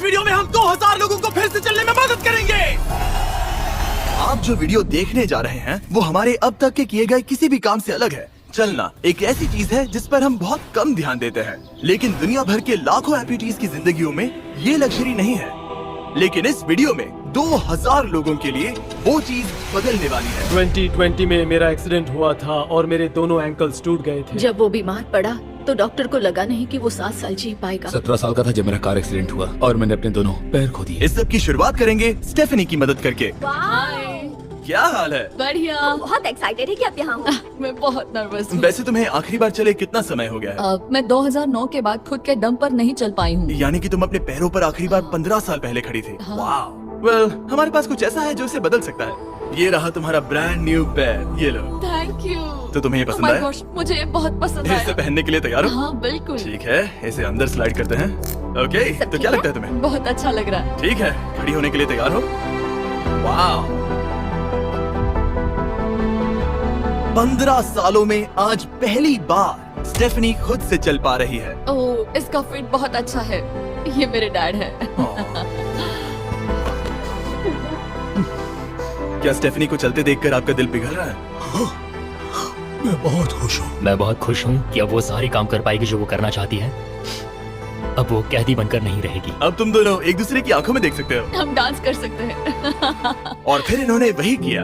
Video में हम 2000 लोगों को फिर से चलने में मदद करेंगे। आप जो वीडियो देखने जा रहे हैं वो हमारे अब तक के किए गए किसी भी काम से अलग है। चलना एक ऐसी चीज है जिस पर हम बहुत कम ध्यान देते हैं, लेकिन दुनिया भर के लाखों एम्पुटीज की जिंदगियों में ये लग्जरी नहीं है। लेकिन इस वीडियो में 2000 लोगों के लिए वो चीज बदलने वाली है। 2020 में मेरा एक्सीडेंट हुआ था और मेरे दोनों एंकल्स टूट गए थे। जब वो बीमार पड़ा तो डॉक्टर को लगा नहीं कि वो 7 साल जी पाएगा। 17 साल का था जब मेरा कार एक्सीडेंट हुआ और मैंने अपने दोनों पैर खो दिए। इस सब की शुरुआत करेंगे स्टेफनी की मदद करके। क्या हाल है? बढ़िया। बहुत एक्साइटेड है कि आप यहाँ हो। मैं बहुत नर्वस हूँ। वैसे तुम्हें आखिरी बार चले कितना समय हो गया है? मैं 2009 के बाद खुद के दम पर नहीं चल पाई हूँ। यानी कि तुम अपने पैरों पर आखिरी बार 15 साल पहले खड़ी थी। हाँ। वाह। वेल, हमारे पास कुछ ऐसा है जो इसे बदल सकता है। ये रहा तुम्हारा ब्रांड न्यू पैर, ये लो। Thank you. तो तुम्हें ये पसंद Oh my आया? gosh, मुझे ये बहुत पसंद इसे आया। पहनने के लिए तैयार हो? हाँ बिल्कुल। ठीक है, इसे अंदर स्लाइड करते हैं। ओके, सब तो ठीक क्या है? लगता है तुम्हें? बहुत अच्छा लग रहा है। ठीक है, खड़ी होने के लिए तैयार हो? वाह। 15 सालों में आज पहली बार स्टेफनी खुद से चल पा रही है। ओह, इसका फिट बहुत अच्छा है। ये मेरे डैड है। क्या स्टेफनी को चलते देखकर आपका दिल पिघल रहा है? मैं बहुत खुश हूँ। मैं बहुत खुश हूँ कि अब वो सारे काम कर पाएगी जो वो करना चाहती है। अब वो कैदी बनकर नहीं रहेगी। अब तुम दोनों एक दूसरे की आंखों में देख सकते हो। हम डांस कर सकते हैं। और फिर इन्होंने वही किया।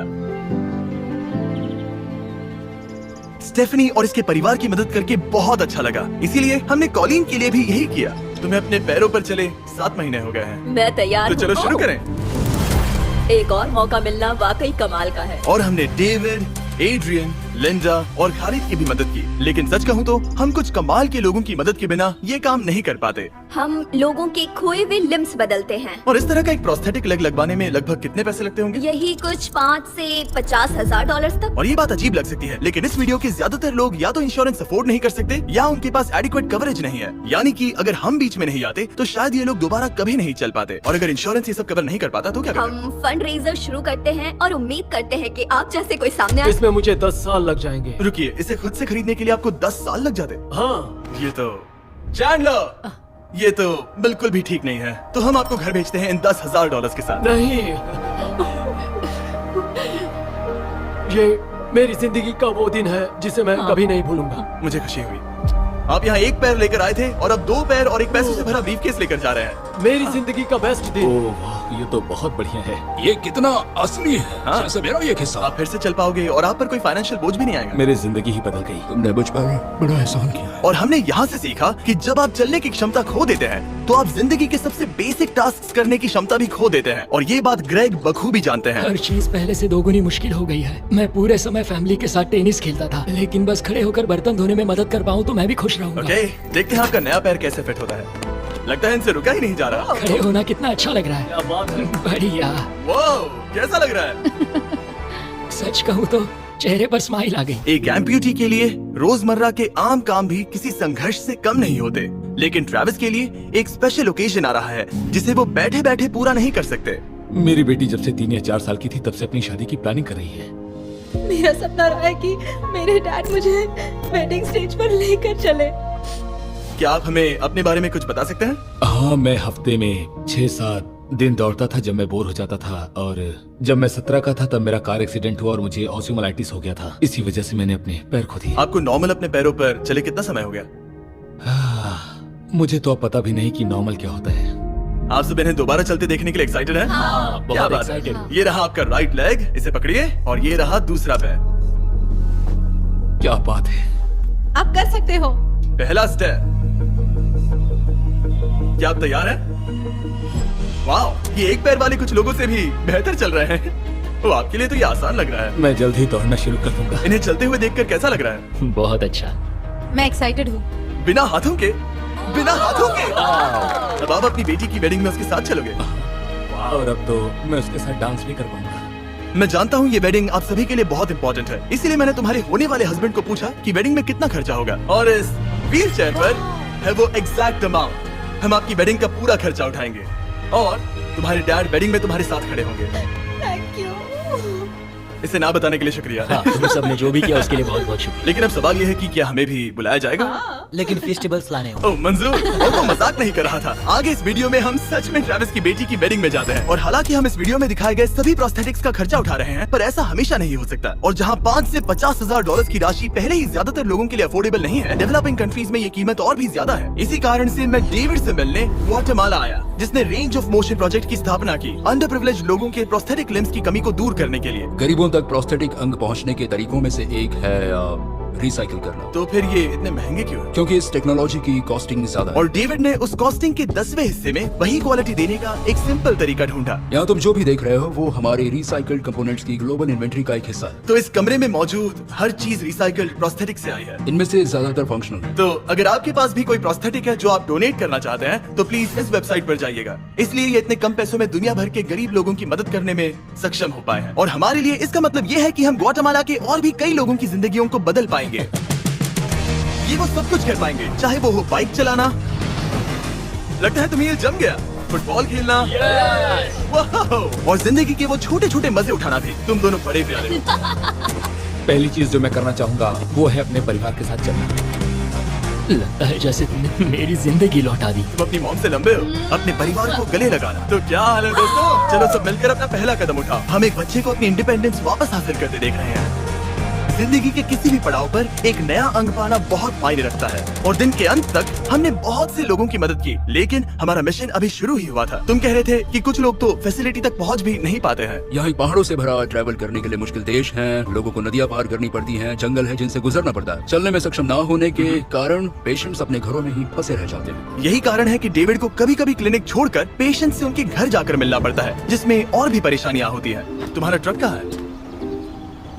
स्टेफनी और इसके परिवार की मदद करके बहुत अच्छा लगा, इसीलिए हमने कॉलिन के लिए भी यही किया। तुम्हें अपने पैरों पर चले 7 महीने हो गए हैं, मैं तैयार तो चलो हूँ। शुरू करें। एक और मौका मिलना वाकई कमाल का है। और हमने डेविड, एड्रियन, लिंडा और खालिद की भी मदद की। लेकिन सच कहूँ तो हम कुछ कमाल के लोगों की मदद के बिना ये काम नहीं कर पाते। हम लोगों के खोए हुए लिम्स बदलते हैं। और इस तरह का एक प्रोस्थेटिक लेग लगवाने में लगभग कितने पैसे लगते होंगे? यही कुछ 5 से 50 हजार डॉलर तक। और ये बात अजीब लग सकती है, लेकिन इस वीडियो के ज्यादातर लोग या तो इंश्योरेंस अफोर्ड नहीं कर सकते या उनके पास एडिक्वेट कवरेज नहीं है। यानी कि अगर हम बीच में नहीं आते तो शायद ये लोग दोबारा कभी नहीं चल पाते। और अगर इंश्योरेंस ये सब कवर नहीं कर पाता तो क्या करें? हम फंड रेजर शुरू करते हैं और उम्मीद करते हैं कि आप जैसे कोई सामने आए। इसमें मुझे 10 साल लग जाएंगे। रुकिए, इसे खुद से खरीदने के लिए आपको 10 साल लग जाते? हाँ। ये तो चैंडलर, ये तो बिल्कुल भी ठीक नहीं है। तो हम आपको घर भेजते हैं इन $10,000 के साथ। नहीं, ये मेरी जिंदगी का वो दिन है जिसे मैं कभी नहीं भूलूंगा। मुझे खुशी हुई। आप यहाँ एक पैर लेकर आए थे और अब 2 पैर और एक पैसों से भरा ब्रीफकेस लेकर जा रहे हैं। मेरी जिंदगी का बेस्ट दिन। ओह वाह, ये तो बहुत बढ़िया है। ये कितना असली है। हाँ। जैसे मेरा ये किस्सा। आप फिर से चल पाओगे और आप पर कोई फाइनेंशियल बोझ भी नहीं आएगा। मेरी जिंदगी ही बदल गई। तुमने मुझ पर बड़ा एहसान किया है। और हमने यहाँ से सीखा कि जब आप चलने की क्षमता खो देते हैं तो आप जिंदगी के सबसे बेसिक टास्क करने की क्षमता भी खो देते हैं। और ये बात ग्रेग बखूबी जानते हैं। हर चीज पहले से दोगुनी मुश्किल हो गई है। मैं पूरे समय फैमिली के साथ टेनिस खेलता था, लेकिन बस खड़े होकर बर्तन धोने में मदद कर पाऊँ तो मैं भी खुश रहूंगा। ओके, देखते हैं आपका नया पैर कैसे फिट होता है। लगता है इनसे रुका ही नहीं जा रहा। खड़े होना कितना अच्छा लग रहा है। क्या बात है। बढ़िया। वाह, कैसा लग रहा है? सच कहूँ तो चेहरे पर स्माइल आ गई। एक एम्प्यूटी के लिए रोजमर्रा के आम काम भी किसी संघर्ष से कम नहीं होते, लेकिन ट्रेविस के लिए एक स्पेशल ओकेजन आ रहा है जिसे वो बैठे बैठे पूरा नहीं कर सकते। मेरी बेटी जब से 3 या 4 साल की थी तब से अपनी शादी की प्लानिंग कर रही है। मेरा सपना रहा है कि मेरे डैड मुझे वेडिंग स्टेज पर लेकर चले। क्या आप हमें अपने बारे में कुछ बता सकते हैं? हाँ, मैं हफ्ते में 6-7 दिन दौड़ता था जब मैं बोर हो जाता था। और जब मैं 17 का था तब मेरा कार एक्सीडेंट हुआ और मुझे ऑस्टियोमाइटिस हो गया था। इसी वजह से मैंने अपने पैर खो दिए। आपको नॉर्मल अपने पैरों पर चले कितना समय हो गया? मुझे तो अब पता भी नहीं कि नॉर्मल क्या होता है। आप सब इन्हें दोबारा चलते देखने के लिए एक्साइटेड हैं? हाँ, क्या बहुत बात है। एक्साइटेड। ये रहा आपका राइट लेग, इसे पकड़िए, और ये रहा दूसरा पैर। क्या बात है। आप कर सकते हो। पहला स्टेप। क्या आप तैयार हैं? वाह, ये एक पैर वाले कुछ लोगों से भी बेहतर चल रहे हैं। तो आपके लिए तो ये आसान लग रहा है। मैं जल्द ही दौड़ना शुरू कर दूंगा। इन्हें चलते हुए देखकर कैसा लग रहा है? बहुत अच्छा। मैं एक्साइटेड हूँ। बिना हाथों के? बिना हाथों के? अब आप अपनी बेटी की वेडिंग में उसके साथ चलोगे? और अब तो मैं उसके साथ डांस भी कर पाऊंगा। मैं जानता हूँ ये वेडिंग आप सभी के लिए बहुत इंपॉर्टेंट है, इसीलिए मैंने तुम्हारे होने वाले हस्बैंड को पूछा कि वेडिंग में कितना खर्चा होगा। और इस व्हील चेयर पर है वो एग्जैक्ट अमाउंट। हम आपकी वेडिंग का पूरा खर्चा उठाएंगे और तुम्हारे डैड वेडिंग में तुम्हारे साथ खड़े होंगे। Thank you. इसे ना बताने के लिए शुक्रिया। हाँ, तुम सब ने जो भी किया उसके लिए बहुत बहुत शुक्रिया। लेकिन अब सवाल यह है कि क्या हमें भी बुलाया जाएगा? लेकिन फेस्टिवल्स लाने हो। ओह मंजूर, वो तो मजाक नहीं कर रहा था। आगे इस वीडियो में हम सच में ट्रेविस की बेटी की वेडिंग में जाते हैं और हालांकि हम इस वीडियो में दिखाए गए सभी प्रोस्थेटिक्स का खर्चा उठा रहे हैं, पर ऐसा हमेशा नहीं हो सकता। और जहां 5 से 50,000 डॉलर की राशि पहले ही ज्यादातर लोगों के लिए अफोर्डेबल नहीं है, डेवलपिंग कंट्रीज में ये कीमत और भी ज्यादा है। इसी कारण से मैं डेविड से मिलने ग्वाटेमाला आया, जिसने रेंज ऑफ मोशन प्रोजेक्ट की स्थापना की अंडर प्रिविलेज्ड लोगों के प्रोस्थेटिक लिम्स की कमी को दूर करने के लिए। गरीबों तक प्रोस्थेटिक अंग पहुंचने के तरीकों में से एक है रिसाइकिल करना। तो फिर ये इतने महंगे क्यों है? क्योंकि इस टेक्नोलॉजी की कॉस्टिंग ज्यादा है। और डेविड ने उस कॉस्टिंग के 10वें हिस्से में वही क्वालिटी देने का एक सिंपल तरीका ढूंढा। यहाँ तुम जो भी देख रहे हो वो हमारे रिसाइकल्ड कंपोनेंट्स की ग्लोबल इन्वेंट्री का एक हिस्सा है। तो इस कमरे में मौजूद हर चीज रिसाइकल्ड प्रोस्थेटिक से आई है। इनमें से ज्यादातर फंक्शनल है। तो अगर आपके पास भी कोई प्रोस्थेटिक है जो आप डोनेट करना चाहते हैं तो प्लीज इस वेबसाइट पर जाइएगा। इसलिए ये इतने कम पैसों में दुनिया भर के गरीब लोगों की मदद करने में सक्षम हो पाए हैं। और हमारे लिए इसका मतलब ये है कि हम ग्वाटेमाला के और भी कई लोगों की जिंदगियों को बदल पाएंगे। ये वो सब कुछ कर पाएंगे, चाहे वो हो बाइक चलाना, लगता है तुम्हें ये जम गया, फुटबॉल खेलना, वाह, और जिंदगी के वो छोटे छोटे मजे उठाना भी। तुम दोनों बड़े प्यारे हो। पहली चीज जो मैं करना चाहूंगा वो है अपने परिवार के साथ चलना। लगता है जैसे तुमने मेरी जिंदगी लौटा दी। तुम अपनी मॉम से लंबे हो, अपने परिवार को गले लगाना। तो क्या हाल है दोस्तों, चलो सब मिलकर अपना पहला कदम उठाओ। हम एक बच्चे को अपनी इंडिपेंडेंस वापस हासिल करते देख रहे हैं। जिंदगी के किसी भी पड़ाव पर एक नया अंग पाना बहुत मायने रखता है। और दिन के अंत तक हमने बहुत से लोगों की मदद की, लेकिन हमारा मिशन अभी शुरू ही हुआ था। तुम कह रहे थे कि कुछ लोग तो फैसिलिटी तक पहुंच भी नहीं पाते हैं। यहाँ पहाड़ों से भरा ट्रैवल करने के लिए मुश्किल देश हैं, लोगों को नदियाँ पार करनी पड़ती हैं, जंगल है जिनसे गुजरना पड़ता है। चलने में सक्षम ना होने के कारण पेशेंट्स अपने घरों में ही फंसे रह जाते हैं। यही कारण है कि डेविड को कभी कभी क्लिनिक छोड़कर पेशेंट से उनके घर जाकर मिलना पड़ता है, जिसमें और भी परेशानियां होती है। तुम्हारा ट्रक कहाँ है?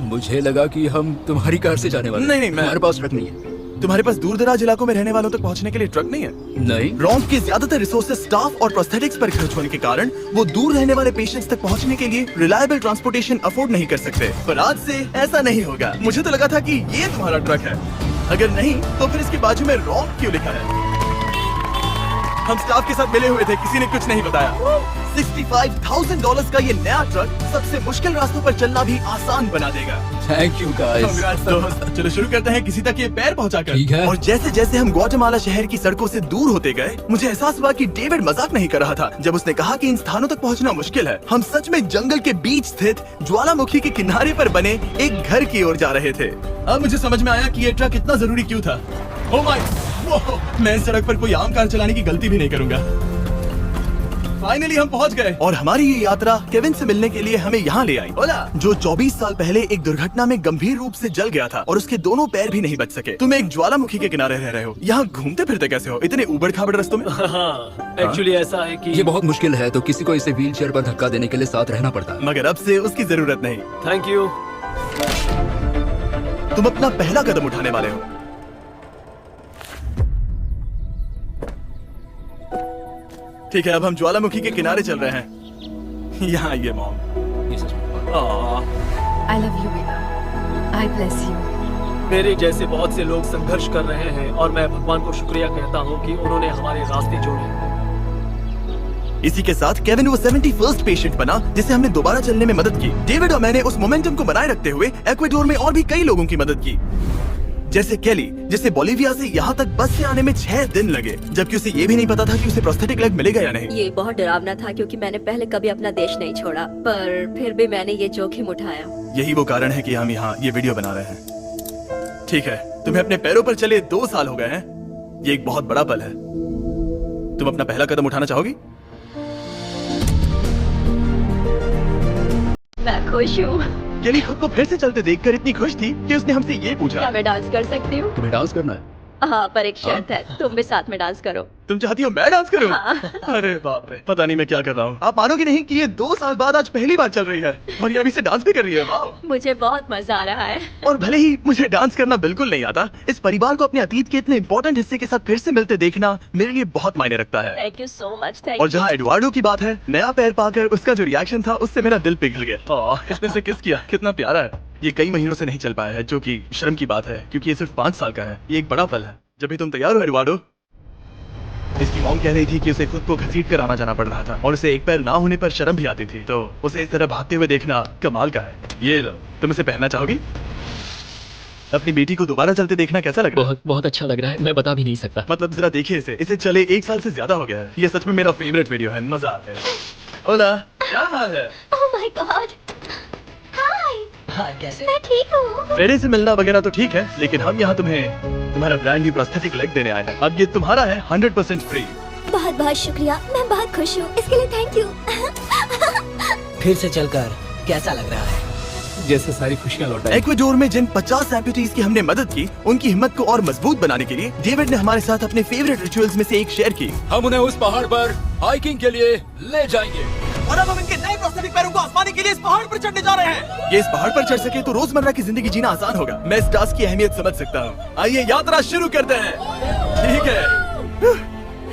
मुझे लगा कि हम तुम्हारी कार से जाने वाले हैं। नहीं, मैं- हमारे पास ट्रक नहीं है। तुम्हारे पास दूर दराज इलाकों में रहने वालों तक पहुंचने के लिए ट्रक नहीं है? नहीं। रॉन्ग के ज्यादातर रिसोर्सेज स्टाफ और प्रोस्थेटिक्स पर खर्च होने के कारण वो दूर रहने वाले पेशेंट्स तक पहुंचने के लिए रिलायबल ट्रांसपोर्टेशन अफोर्ड नहीं कर सकते। पर आज से ऐसा नहीं होगा। मुझे तो लगा था कि ये तुम्हारा ट्रक है, अगर नहीं तो फिर इसके बाजू में रॉन्ग क्यों लिखा है? हम स्टाफ के साथ मिले हुए थे, किसी ने कुछ नहीं बताया। $65,000 का ये नया ट्रक सबसे मुश्किल रास्तों पर चलना भी आसान बना देगा। Thank you guys. Congrats, दोस्त। चलो शुरू करते हैं किसी तक ये पैर पहुंचाकर। ठीक है। और जैसे जैसे हम ग्वाटेमाला शहर की सड़कों से दूर होते गए, मुझे एहसास हुआ कि डेविड मजाक नहीं कर रहा था जब उसने कहा कि इन स्थानों तक पहुंचना मुश्किल है। हम सच में जंगल के बीच स्थित ज्वालामुखी के किनारे पर बने एक घर की ओर जा रहे थे। अब मुझे समझ में आया कि ये ट्रक इतना जरूरी क्यों था। ओह माय, मैं इस सड़क पर कोई आम कार चलाने की गलती भी नहीं करूंगा। फाइनली हम पहुंच गए और हमारी ये यात्रा केविन से मिलने के लिए हमें यहाँ ले आई। ओला, जो 24 साल पहले एक दुर्घटना में गंभीर रूप से जल गया था और उसके दोनों पैर भी नहीं बच सके। तुम एक ज्वालामुखी के किनारे रह रहे हो, यहाँ घूमते फिरते कैसे हो इतने उबड़ खाबड़ रास्तों में? हाँ, एक्चुअली ऐसा है कि ये बहुत मुश्किल है, तो किसी को इसे व्हीलचेयर पर धक्का देने के लिए साथ रहना पड़ता है। मगर अब से उसकी जरूरत नहीं। Thank you. तुम अपना पहला कदम उठाने वाले हो। ठीक है, अब हम ज्वालामुखी के किनारे चल रहे हैं। यहाँ आइए मॉम। आई लव यू बेटा, आई ब्लेस यू। मेरे जैसे बहुत से लोग संघर्ष कर रहे हैं और मैं भगवान को शुक्रिया कहता हूँ कि उन्होंने हमारे रास्ते जोड़े। इसी के साथ केविन वो 71st पेशेंट बना जिसे हमने दोबारा चलने में मदद की। डेविड और मैंने उस मोमेंटम को बनाए रखते हुए एक्वेडोर में और भी कई लोगों की मदद की, जैसे केली, जिसे बोलिविया से यहाँ तक बस से आने में 6 दिन लगे, जबकि उसे ये भी नहीं पता था कि उसे प्रोस्थेटिक लेग मिलेगा या नहीं। ये बहुत डरावना था क्योंकि मैंने पहले कभी अपना देश नहीं छोड़ा, पर फिर भी मैंने ये जोखिम उठाया। यही वो कारण है कि हम यहाँ ये वीडियो बना रहे हैं। ठीक है, तुम्हें अपने पैरों पर चले 2 साल हो गए हैं। ये एक बहुत बड़ा पल है। तुम अपना पहला कदम उठाना चाहोगी? मैं खुश हूँ। केली खुद को फिर से चलते देखकर इतनी खुश थी कि उसने हमसे ये पूछा, क्या मैं डांस कर सकती हूँ? तुम्हें डांस करना है? हाँ, पर एक शर्त है, तुम भी साथ में डांस करो। तुम चाहती हो मैं डांस करूं? हाँ। अरे बाप रे, पता नहीं मैं क्या कर रहा हूँ। आप मानोगे नहीं कि ये 2 साल बाद आज पहली बार चल रही है और ये अभी से डांस भी कर रही है। वाह। मुझे बहुत मजा आ रहा है। और भले ही मुझे डांस करना बिल्कुल नहीं आता, इस परिवार को अपने अतीत के इतने इंपॉर्टेंट हिस्से के साथ फिर से मिलते देखना मेरे लिए बहुत मायने रखता है। Thank you so much. Thank और यू। जहाँ एडवार्डो की बात है, नया पैर पाकर उसका जो रिएक्शन था उससे मेरा दिल पिघल गया। इसने से किस किया, कितना प्यारा है। ये कई महीनों से नहीं चल पाया है, जो कि शर्म की बात है क्योंकि ये सिर्फ 5 साल का है। ये एक बड़ा पल है। जब भी तुम तैयार हो एडवार्डो। इसकी मॉम कह रही थी कि उसे खुद को घसीट कर आना जाना पड़ रहा था और उसे एक पैर ना होने पर शर्म भी आती थी, तो उसे इस तरह भागते हुए देखना कमाल का है। ये लो, तुम इसे पहनना चाहोगी? अपनी बेटी को दोबारा चलते देखना कैसा लग रहा है? बहुत बहुत अच्छा लग रहा है, मैं बता भी नहीं सकता। मतलब जरा देखिए इसे चले 1 साल से ज्यादा हो गया है। ये सच में मेरा फेवरेट वीडियो है, मजा आता है। ओला, क्या हाल है? ओह माय गॉड, हाय, हाँ कैसे? मैं ठीक हूँ। मेरे से मिलना वगैरह तो ठीक है, लेकिन हम यहाँ तुम्हें तुम्हारा ब्रांड न्यू प्रोस्थेटिक लेग देने आए हैं। अब ये तुम्हारा है 100% फ्री। बहुत बहुत शुक्रिया, मैं बहुत खुश हूँ, इसके लिए थैंक यू। फिर से चलकर कैसा लग रहा है? जैसे सारी खुशियां लौट आई। एक्वाडोर में जिन 50 एम्पुटीज की हमने मदद की, उनकी हिम्मत को और मजबूत बनाने के लिए डेविड ने हमारे साथ अपने फेवरेट रिचुअल्स में से एक शेयर की। हम उन्हें उस पहाड़ पर हाइकिंग के लिए ले जाएंगे। और अब हम इनके नए प्रोस्थेटिक पैरों को आजमाने के लिए इस पहाड़ पर चढ़ने जा रहे हैं। ये इस पहाड़ पर चढ़ सके तो रोजमर्रा की जिंदगी जीना आसान होगा। मैं इस टास्क की अहमियत समझ सकता हूँ। आइए यात्रा शुरू करते हैं। ठीक है,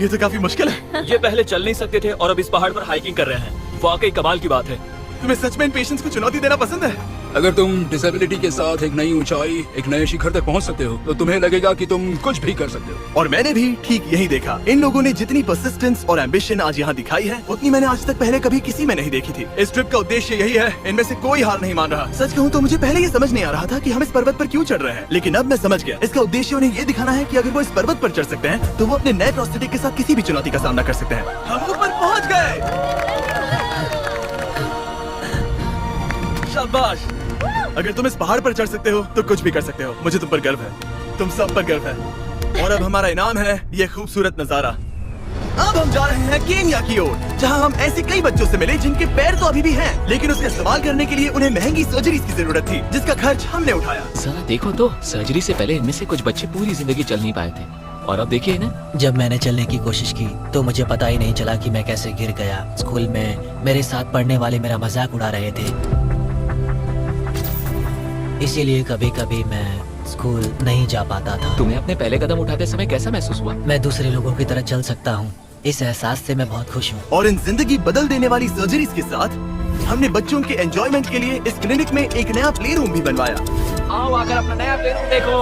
ये तो काफी मुश्किल है। ये पहले चल नहीं सकते थे और अब इस पहाड़ पर हाइकिंग कर रहे हैं। वाकई कमाल की बात है। तुम्हें सच में इन पेशेंट्स को चुनौती देना पसंद है? अगर तुम डिसेबिलिटी के साथ एक नई ऊंचाई, एक नए शिखर तक पहुंच सकते हो, तो तुम्हें लगेगा कि तुम कुछ भी कर सकते हो। और मैंने भी ठीक यही देखा। इन लोगों ने जितनी परसिस्टेंस और एम्बिशन आज यहाँ दिखाई है, उतनी मैंने आज तक पहले कभी किसी में नहीं देखी थी। इस ट्रिप का उद्देश्य यही है, इनमें से कोई हार नहीं मान रहा। सच कहूँ तो मुझे पहले ये समझ नहीं आ रहा था कि हम इस पर्वत पर क्यों चढ़ रहे हैं, लेकिन अब मैं समझ गया। इसका उद्देश्य उन्हें ये दिखाना है कि अगर वो इस पर्वत पर चढ़ सकते हैं, तो वो अपने नए प्रोस्थेटिक के साथ किसी भी चुनौती का सामना कर सकते हैं। हम ऊपर पहुँच गए। शाबाश। अगर तुम इस पहाड़ पर चढ़ सकते हो तो कुछ भी कर सकते हो। मुझे तुम पर गर्व है, तुम सब पर गर्व है। और अब हमारा इनाम है ये खूबसूरत नजारा। अब हम जा रहे हैं केन्या की ओर, जहां हम ऐसे कई बच्चों से मिले जिनके पैर तो अभी भी हैं, लेकिन उसका इस्तेमाल करने के लिए उन्हें महंगी सर्जरी की जरूरत थी, जिसका खर्च हमने उठाया। जरा देखो तो, सर्जरी से पहले इनमें से कुछ बच्चे पूरी जिंदगी चल नहीं पाए थे, और अब देखिए इन्हें। जब मैंने चलने की कोशिश की तो मुझे पता ही नहीं चला कि मैं कैसे गिर गया। स्कूल में मेरे साथ पढ़ने वाले मेरा मजाक उड़ा रहे थे, इसीलिए कभी कभी मैं स्कूल नहीं जा पाता था। तुम्हें अपने पहले कदम उठाते समय कैसा महसूस हुआ? मैं दूसरे लोगों की तरह चल सकता हूँ, इस एहसास से मैं बहुत खुश हूँ। और इन जिंदगी बदल देने वाली सर्जरीज के साथ हमने बच्चों के एंजॉयमेंट के लिए इस क्लिनिक में एक नया प्ले रूम भी बनवाया। आओ आकर अपना नया प्ले रूम देखो।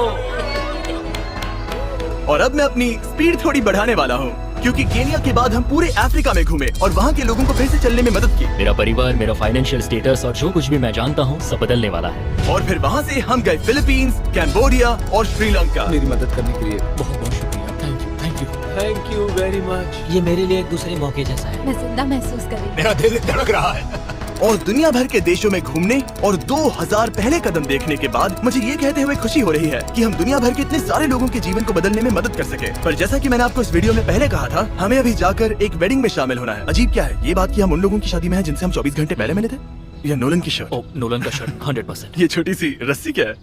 और अब मैं अपनी स्पीड थोड़ी बढ़ाने वाला हूँ, क्योंकि केन्या के बाद हम पूरे अफ्रीका में घूमे और वहाँ के लोगों को फिर से चलने में मदद की। मेरा परिवार, मेरा फाइनेंशियल स्टेटस और जो कुछ भी मैं जानता हूँ सब बदलने वाला है। और फिर वहाँ से हम गए फिलीपींस, कैम्बोडिया और श्रीलंका। मेरी मदद करने के लिए बहुत बहुत शुक्रिया। Thank you, thank you. Thank you very much. ये मेरे लिए एक दूसरे मौके जैसा है। मैं जिंदा महसूस कर रही हूँ। मेरा दिल धड़क रहा है। और दुनिया भर के देशों में घूमने और 2000 पहले कदम देखने के बाद मुझे ये कहते हुए खुशी हो रही है कि हम दुनिया भर के इतने सारे लोगों के जीवन को बदलने में मदद कर सके। पर जैसा कि मैंने आपको इस वीडियो में पहले कहा था, हमें अभी जाकर एक वेडिंग में शामिल होना है। अजीब क्या है ये बात कि हम उन लोगों की शादी में हैं जिनसे हम 24 घंटे पहले मिले थे। यह नोलन की शर्ट। ओ, नोलन का शर्ट 100%। ये छोटी सी रस्सी क्या है?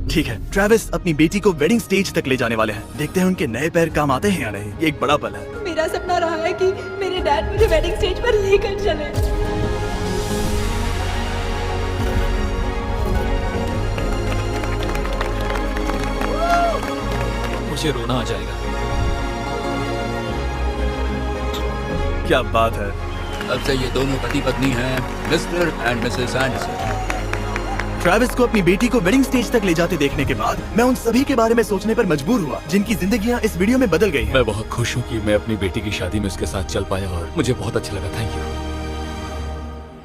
ठीक है, ट्रेविस अपनी बेटी को वेडिंग स्टेज तक ले जाने वाले हैं। देखते हैं उनके नए पैर काम आते हैं या नहीं। ये एक बड़ा पल है। मेरा सपना रहा है कि मेरे डैड मुझे वेडिंग स्टेज पर लेकर चले। मुझे रोना आ जाएगा। क्या बात है। अब से ये दोनों पति पत्नी हैं, mister and Mrs Anderson. Travis को अपनी बेटी को वेडिंग स्टेज तक ले जाते देखने के बाद मैं उन सभी के बारे में सोचने पर मजबूर हुआ जिनकी जिंदगियां इस वीडियो में बदल गई हैं। मैं बहुत खुश हूँ कि मैं अपनी बेटी की शादी में उसके साथ चल पाया और मुझे बहुत अच्छा लगा। Thank you.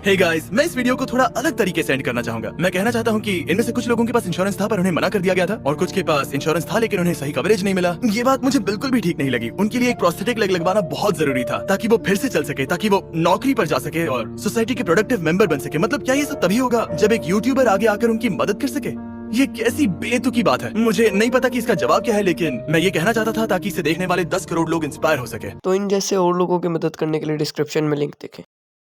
हे गाइस, मैं इस वीडियो को थोड़ा अलग तरीके से एंड करना चाहूंगा। मैं कहना चाहता हूँ कि इनमें से कुछ लोगों के पास इंश्योरेंस था पर उन्हें मना कर दिया गया था, और कुछ के पास इंश्योरेंस था लेकिन उन्हें सही कवरेज नहीं मिला। ये बात मुझे बिल्कुल भी ठीक नहीं लगी। उनके लिए एक प्रोस्थेटिक लेग लगवाना बहुत जरूरी था ताकि वो फिर से चल सके, ताकि वो नौकरी पर जा सके और सोसाइटी के प्रोडक्टिव मेंबर बन सके। मतलब क्या ये सब तभी होगा जब एक यूट्यूबर आगे आकर उनकी मदद कर सके? ये कैसी बेतुकी बात है। मुझे नहीं पता कि इसका जवाब क्या है, लेकिन मैं ये कहना चाहता था ताकि इसे देखने वाले 10 करोड़ लोग इंस्पायर हो सके। तो इन जैसे और लोगों की मदद करने के लिए डिस्क्रिप्शन में लिंक देखें।